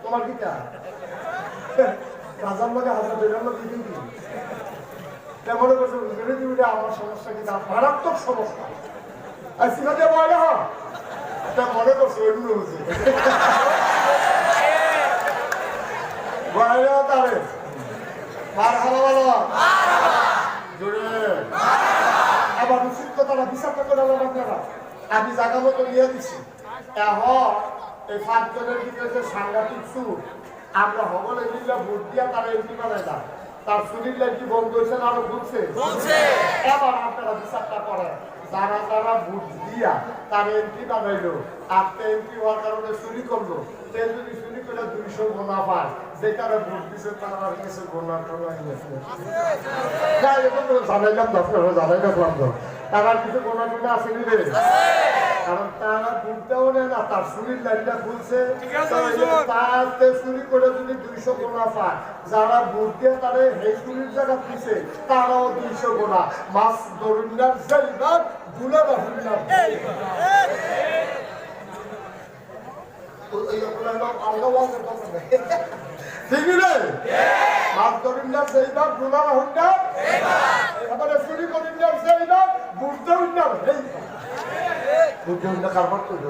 তোমার কি তা রাজার মধ্যে হাজার বেরার মধ্যে দিবি মনে করছো হুজুরে দিবি আমার সমস্যা কি মারাত্মক সমস্যা আর সিনাতে বলে হয় এটা মনে করছো অন্য হুজুর বলে তারে মার হালা বলো জোরে আবার উচিত কথাটা বিচার করে আপনারা আমি জায়গা মতো নিয়ে দিছি এখন এই 5 জনের ভিতরে যে সাংঘাতিক সুর আমরা হবলে মিল্লা ভোট দিয়া তারা এমপি বানায় না তার শরীর লাইনটি বন্ধ হয়েছে না আরো ঘুরছে এবার আপনারা বিচারটা করেন যারা যারা ভোট দিয়া তার এমপি বানাইলো আপনি এমপি হওয়ার কারণে চুরি করলো সে যদি চুরি করে 200 গোনা পায় যে তারা ভোট দিচ্ছে তারা কিছু গোনা টোনা নিয়েছে না এটা তো জানাইলাম আপনারা জানাই রাখলাম তো তারা কিছু গোনা টোনা আসেনি রে কারণ তারা বুঝতেও নেয় না তার চুরির লাইনটা খুলছে তাতে চুরি করে যদি 200 গোনা পায় যারা ভোট দিয়ে তারা এই চুরির জায়গা দিচ্ছে তারাও 200 গোনা মাছ দরুন্নার জেলবার গুলা রাহুন্নার ঠিক রে মাছ দরুন্নার জেলবার গুলা রাহুন্নার এবারে চুরি করিন্নার জেলবার বুঝতে উন্নার বুঝতে উন্না কারবার করলো